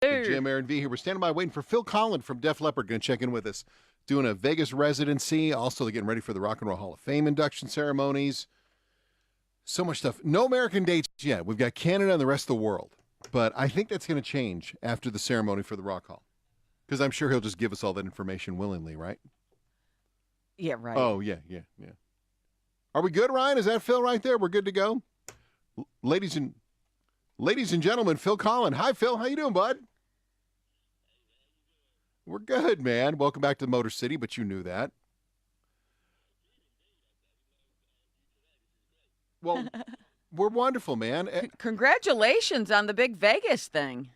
Jim, Aaron V here. We're standing by waiting for Phil Collen from Def Leppard. Going to check in with us. Doing a Vegas residency. Also getting ready for the Rock and Roll Hall of Fame induction ceremonies. So much stuff. No American dates yet. We've got Canada and the rest of the world. But I think that's going to change after the ceremony for the Rock Hall. Because I'm sure he'll just give us all that information willingly, right? Yeah, right. Oh, yeah. Are we good, Ryan? Is that Phil right there? We're good to go? Ladies and gentlemen, Phil Collen. Hi, Phil. How you doing, bud? We're good, man. Welcome back to the Motor City, but you knew that. Well, we're wonderful, man. Congratulations on the big Vegas thing.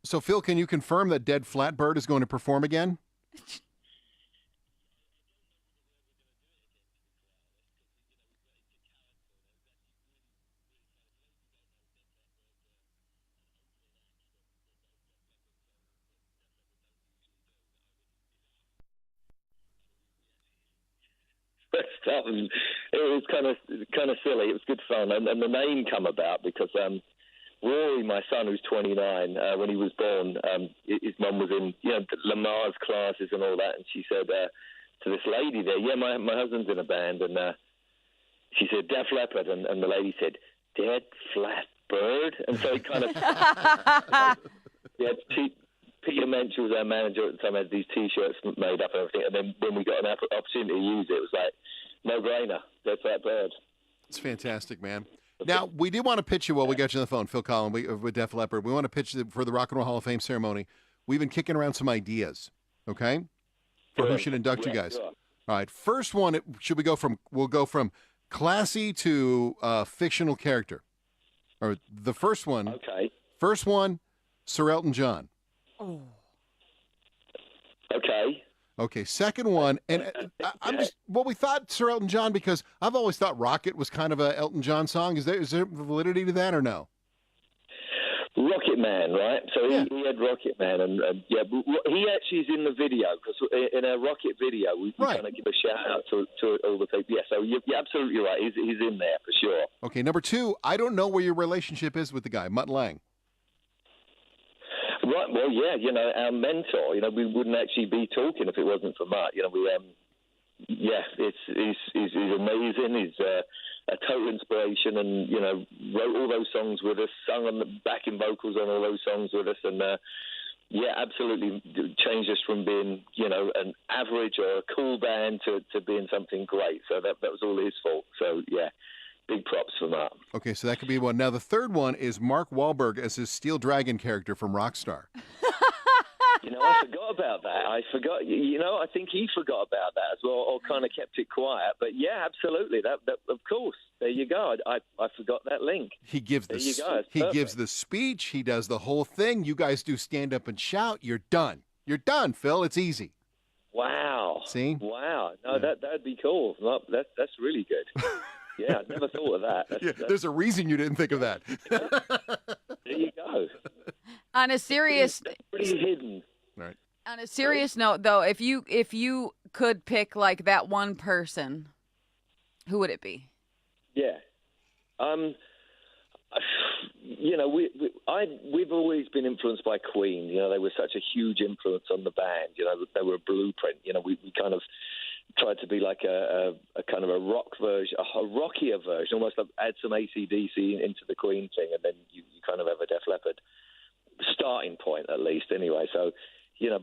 So, Phil, can you confirm that Dead Flatbird is going to perform again? Stuff, and it was kind of silly. It was good fun, and the name come about because Rory, my son, who's 29, when he was born, his mum was in Lamar's classes and all that, and she said to this lady there, "Yeah, my husband's in a band," and she said Def Leppard, and the lady said Dead Flat Bird, and so it kind of yeah. Peter Mensch was our manager at the time, had these T-shirts made up and everything, and then when we got an opportunity to use it, it was like, no-brainer, Dead Flat Bird. It's fantastic, man. Now, we do want to pitch you while we got you on the phone, Phil Collen, with Def Leppard. We want to pitch for the Rock and Roll Hall of Fame ceremony. We've been kicking around some ideas, okay, for who should induct you guys. Sure. All right, first one, we'll go from classy to fictional character. Or the first one. Okay. First one, Sir Elton John. Oh. Okay. Okay, second one, and we thought Sir Elton John because I've always thought Rocket was kind of a Elton John song. Is there validity to that or no? Rocket Man, right? So he had Rocket Man, and yeah, he actually is in the video because in our Rocket video we kind of give a shout out to all the people. Yeah, so you're absolutely right. He's in there for sure. Okay, number two, I don't know where your relationship is with the guy, Mutt Lange. Right, well, yeah, our mentor, we wouldn't actually be talking if it wasn't for Mutt. He's amazing. He's a total inspiration, and wrote all those songs with us, sung on the backing vocals on all those songs with us, and absolutely changed us from being an average or a cool band to being something great. So that was all his fault. So yeah. Big props for that. Okay, so that could be one. Now, the third one is Mark Wahlberg as his Steel Dragon character from Rockstar. I forgot about that. I think he forgot about that as well, or kind of kept it quiet. But yeah, absolutely. That of course. There you go. I forgot that link. He gives gives the speech. He does the whole thing. You guys do stand up and shout. You're done. You're done, Phil. It's easy. Wow. See? Wow. No, that'd be cool. Well, that's really good. Yeah, I never thought of that. There's a reason you didn't think of that. There you go. On a serious, pretty hidden. Right. On a serious note, though, if you could pick like that one person, who would it be? Yeah. We've always been influenced by Queen. They were such a huge influence on the band. They were a blueprint. We kind of tried to be like a kind of a rock version, a rockier version, almost like add some AC/DC into the Queen thing, and then you kind of have a Def Leppard starting point at least. Anyway, so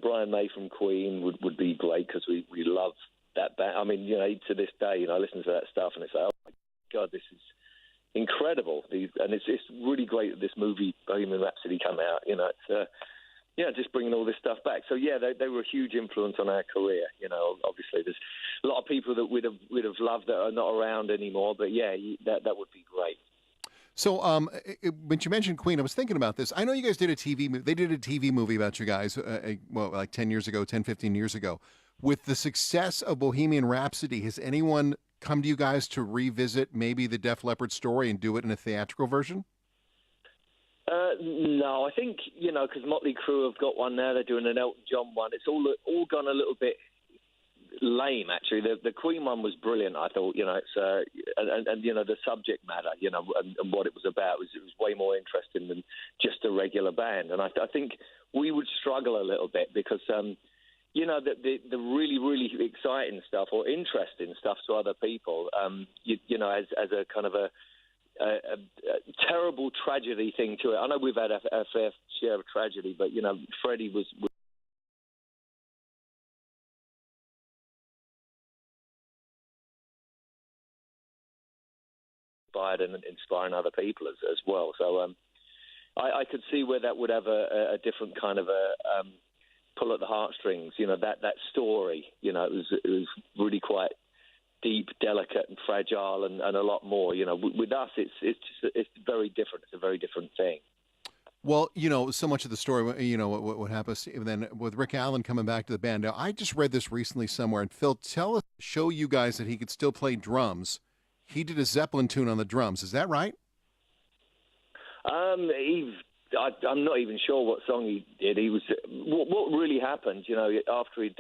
Brian May from Queen would be great because we love that band. I mean, to this day, I listen to that stuff and it's like, oh my God, this is incredible. And it's really great that this movie Bohemian Rhapsody come out. It's just bringing all this stuff back. So yeah, they were a huge influence on our career. Obviously there's a lot of people that we'd have loved that are not around anymore. But yeah, that would be great. So, when you mentioned Queen, I was thinking about this. I know you guys did a TV movie. They did a TV movie about you guys, like 10 years ago, 10, 15 years ago. With the success of Bohemian Rhapsody, has anyone come to you guys to revisit maybe the Def Leppard story and do it in a theatrical version? No, I think, because Motley Crue have got one now. They're doing an Elton John one. It's all gone a little bit lame, actually. The Queen one was brilliant, I thought. It's and the subject matter, and what it was about it was way more interesting than just a regular band. And I think we would struggle a little bit because the really, really exciting stuff or interesting stuff to other people, as a kind of a terrible tragedy thing to it. I know we've had a fair share of tragedy, but Freddie was inspired and inspiring other people as well. So I could see where that would have a different kind of a pull at the heartstrings. That story. It was really quite deep, delicate, and fragile, and a lot more. With us, it's very different. It's a very different thing. Well, so much of the story, what happens, and then with Rick Allen coming back to the band. Now, I just read this recently somewhere, and Phil, show you guys that he could still play drums. He did a Zeppelin tune on the drums. Is that right? I'm not even sure what song he did. He was what really happened. After he'd.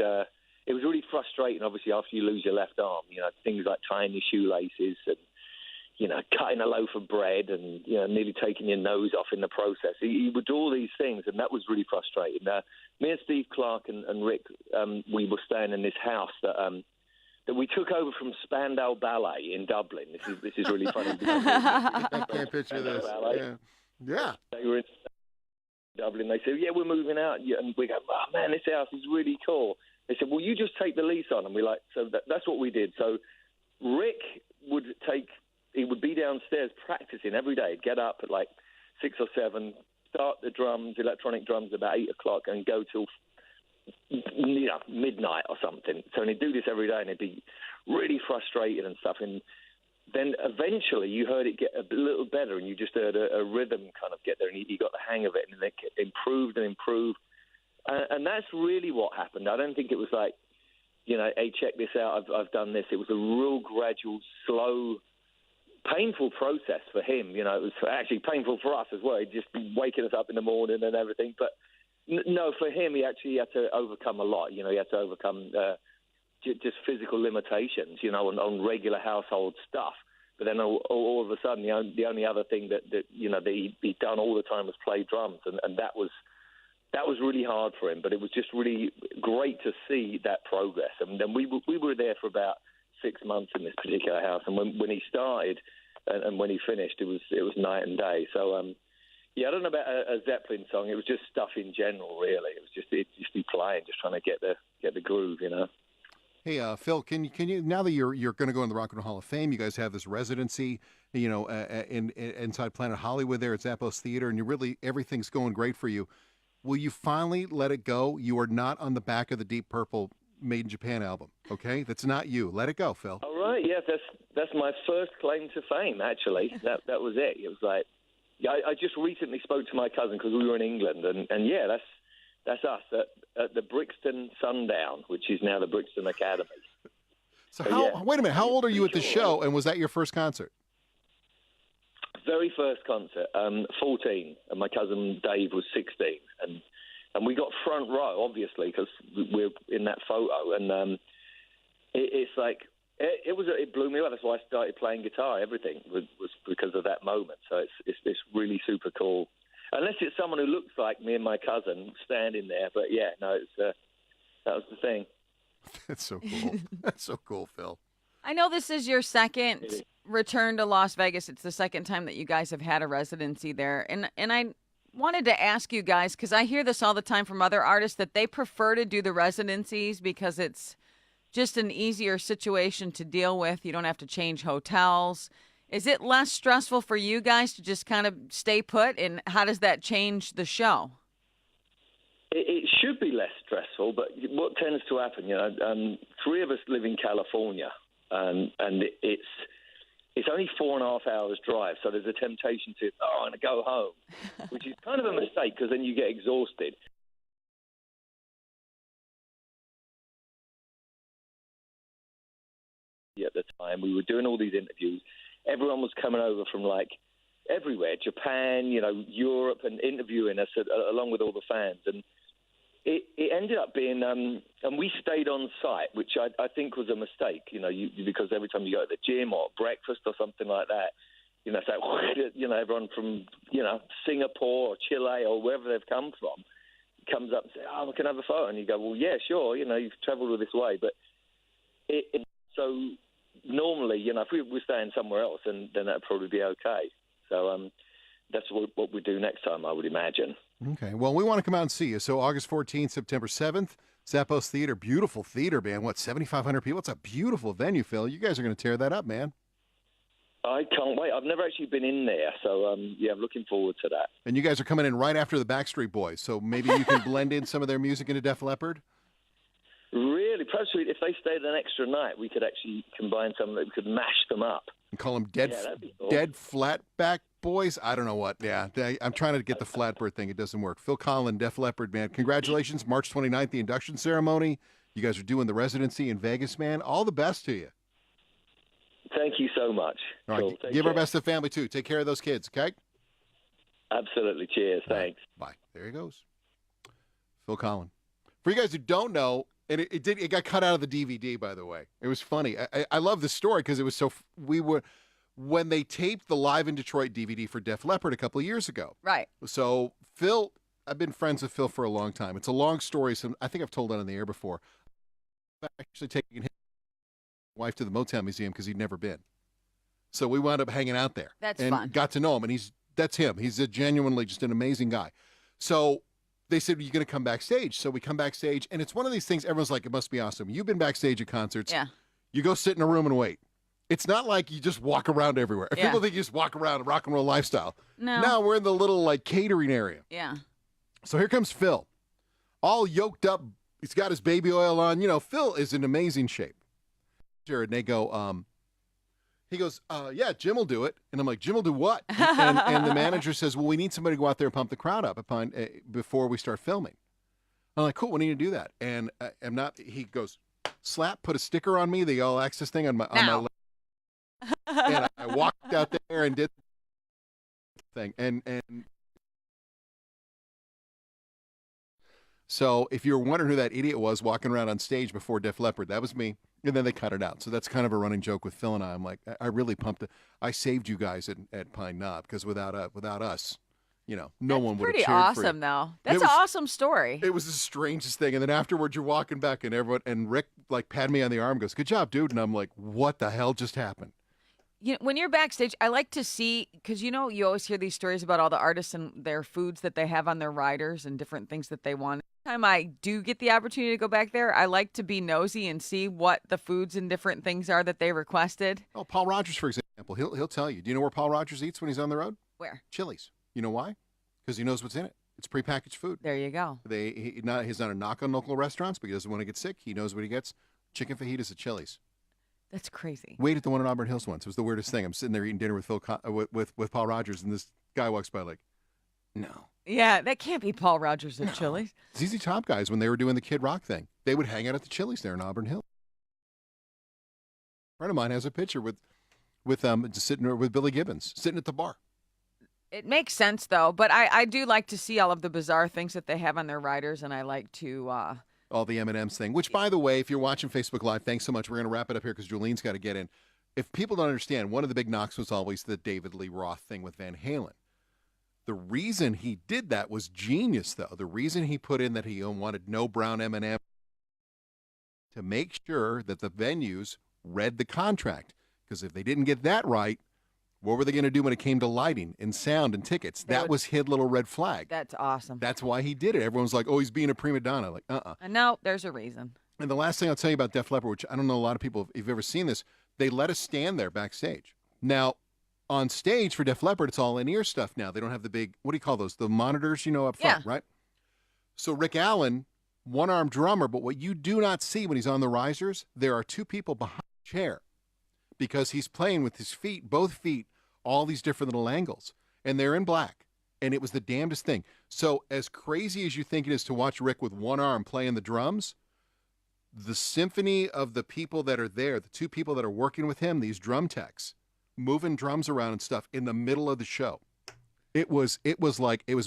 It was really frustrating, obviously, after you lose your left arm. Things like tying your shoelaces and, cutting a loaf of bread and, nearly taking your nose off in the process. He would do all these things, and that was really frustrating. Me and Steve Clark and Rick, we were staying in this house that we took over from Spandau Ballet in Dublin. This is really funny. I can't picture this. Yeah. They were in Dublin. They said, "Yeah, we're moving out," and we go, "Oh man, this house is really cool." They said, "Well, you just take the lease on," and that's what we did. So Rick would be downstairs practicing every day. He'd get up at like 6 or 7, start the drums, electronic drums, about 8 o'clock, and go till midnight or something. So he'd do this every day, and he'd be really frustrated and stuff. And then eventually you heard it get a little better, and you just heard a rhythm kind of get there, and he got the hang of it, and it improved and improved. And that's really what happened. I don't think it was like, hey, check this out, I've done this. It was a real gradual, slow, painful process for him. It was actually painful for us as well. He'd just be waking us up in the morning and everything. But no, for him, he actually had to overcome a lot. He had to overcome just physical limitations, on regular household stuff. But then all of a sudden, the only other thing that he'd done all the time was play drums, and that was really hard for him. But it was just really great to see that progress. And then we were there for about 6 months in this particular house, and when he started and when he finished, it was night and day. So I don't know about a Zeppelin song. It was just stuff in general, really. It was just be playing, just trying to get the groove, Hey, Phil, can you now that you're going to go in the Rock and Roll Hall of Fame, you guys have this residency, inside Planet Hollywood there at Zappos Theater, and everything's going great for you. Will you finally let it go? You are not on the back of the Deep Purple Made in Japan album, okay? That's not you. Let it go, Phil. All right, yeah, that's my first claim to fame, actually. That was it. It was like, I just recently spoke to my cousin because we were in England, and yeah, that's us at the Brixton Sundown, which is now the Brixton Academy. So wait a minute, how old are you at the show, and was that your first concert? Very first concert, 14, and my cousin Dave was 16, and we got front row, obviously, because we're in that photo, and it's like it blew me away. That's why I started playing guitar. Everything was because of that moment. So it's really super cool. Unless it's someone who looks like me and my cousin standing there, but yeah, no, that was the thing. That's so cool. That's so cool, Phil. I know this is your second return to Las Vegas. It's the second time that you guys have had a residency there. And I wanted to ask you guys, because I hear this all the time from other artists, that they prefer to do the residencies because it's just an easier situation to deal with. You don't have to change hotels. Is it less stressful for you guys to just kind of stay put? And how does that change the show? It should be less stressful, but what tends to happen, 3 of us live in California. And it's only 4.5 hours drive, so there's a temptation to, I'm going to go home, which is kind of a mistake because then you get exhausted. At the time, we were doing all these interviews. Everyone was coming over from like everywhere, Japan, Europe, and interviewing us along with all the fans. And it ended up being, and we stayed on site, which I think was a mistake, because every time you go to the gym or breakfast or something like that, it's like, everyone from, Singapore or Chile or wherever they've come from comes up and says, oh, I can have a photo. And you go, well, yeah, sure, you've traveled all this way. But so normally, if we were staying somewhere else, then that'd probably be okay. So that's what we do next time, I would imagine. Okay. Well, we want to come out and see you. So August 14th, September 7th, Zappos Theater, beautiful theater, man. 7,500 people? It's a beautiful venue, Phil. You guys are going to tear that up, man. I can't wait. I've never actually been in there. So, I'm looking forward to that. And you guys are coming in right after the Backstreet Boys. So maybe you can blend in some of their music into Def Leppard? Really? Perhaps if they stayed an extra night, we could actually combine some, we could mash them up. And call them Dead Flatback Boys? I don't know what. Yeah, I'm trying to get the Flatbird thing. It doesn't work. Phil Collen, Def Leppard, man. Congratulations. March 29th, the induction ceremony. You guys are doing the residency in Vegas, man. All the best to you. Thank you so much. All right, cool. Give our best to the family, too. Take care of those kids, okay? Absolutely. Cheers. Thanks. Bye. There he goes. Phil Collen. For you guys who don't know, and it got cut out of the DVD, by the way. It was funny. I love this story because it was when they taped the Live in Detroit DVD for Def Leppard a couple of years ago. Right. So Phil, I've been friends with Phil for a long time. It's a long story. So I think I've told it on the air before. I'm actually taking his wife to the Motown Museum because he'd never been. So we wound up hanging out there. That's and fun. Got to know him, and that's him. He's genuinely just an amazing guy. So they said, you're going to come backstage. So we come backstage, and it's one of these things, everyone's like, it must be awesome. You've been backstage at concerts. Yeah. You go sit in a room and wait. It's not like you just walk around everywhere. Yeah. People think you just walk around a rock and roll lifestyle. No. Now we're in the little catering area. Yeah. So here comes Phil, all yoked up. He's got his baby oil on. Phil is in amazing shape. And they go, he goes, yeah, Jim will do it. And I'm like, Jim will do what? And the manager says, well, we need somebody to go out there and pump the crowd up before we start filming. I'm like, cool, we need to do that. And he goes, slap, put a sticker on me, the All Access thing on my leg. And I walked out there and did the thing. And so if you're wondering who that idiot was walking around on stage before Def Leppard, that was me. And then they cut it out. So that's kind of a running joke with Phil and I. I'm like, I really pumped it. I saved you guys at Pine Knob because without us, no one would have cheered for you. Pretty awesome, though. That's an awesome story. It was the strangest thing. And then afterwards, you're walking back, and Rick patted me on the arm, and goes, "Good job, dude." And I'm like, "What the hell just happened?" When you're backstage, I like to see, because you always hear these stories about all the artists and their foods that they have on their riders and different things that they want. Time I do get the opportunity to go back there, I like to be nosy and see what the foods and different things are that they requested. Oh, Paul Rodgers, for example, he'll tell you. Do you know where Paul Rodgers eats when he's on the road? Where? Chili's. You know why? Because he knows what's in it. It's prepackaged food. There you go. He's not a knock on local restaurants, but he doesn't want to get sick. He knows what he gets. Chicken fajitas at Chili's. That's crazy. Wait at the one in Auburn Hills once. It was the weirdest thing. I'm sitting there eating dinner with with Paul Rodgers, and this guy walks by like, no. Yeah, that can't be Paul Rodgers at Chili's. ZZ Top guys, when they were doing the Kid Rock thing, they would hang out at the Chili's there in Auburn Hills. A friend of mine has a picture with just sitting with Billy Gibbons, sitting at the bar. It makes sense, though, but I do like to see all of the bizarre things that they have on their riders, and I like to... all the M&M's thing, which, by the way, if you're watching Facebook Live, thanks so much. We're going to wrap it up here because Jolene's got to get in. If people don't understand, one of the big knocks was always the David Lee Roth thing with Van Halen. The reason he did that was genius, though. The reason he put in that he wanted no brown M&M to make sure that the venues read the contract. Because if they didn't get that right, what were they going to do when it came to lighting and sound and tickets? That was his little red flag. That's awesome. That's why he did it. Everyone's like, oh, he's being a prima donna. Like, No, there's a reason. And the last thing I'll tell you about Def Leppard, which I don't know a lot of people, if you've ever seen this, they let us stand there backstage. Now, on stage for Def Leppard, it's all in-ear stuff now. They don't have the big, what do you call those? The monitors, up front, right? So Rick Allen, one-armed drummer, but what you do not see when he's on the risers, there are two people behind the chair because he's playing with his feet, both feet, all these different little angles. And they're in black. And it was the damnedest thing. So as crazy as you think it is to watch Rick with one arm playing the drums, the symphony of the people that are there, the two people that are working with him, these drum techs, moving drums around and stuff in the middle of the show. It was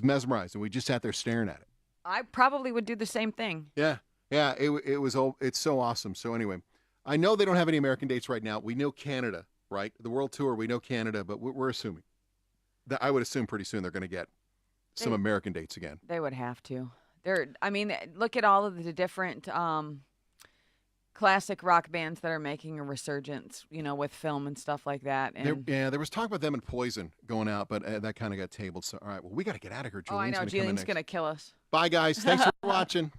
mesmerizing. We just sat there staring at it. I probably would do the same thing. Yeah. It's so awesome. So anyway, I know they don't have any American dates right now. We know Canada, right? The world tour, we know Canada, but we're assuming that I would assume pretty soon they're going to get some American dates again. They would have to. Look at all of the different classic rock bands that are making a resurgence, with film and stuff like that. And there was talk about them and Poison going out, but that kind of got tabled. So, all right, well, we got to get out of here. I know. Julian's going to kill us. Bye, guys. Thanks for watching.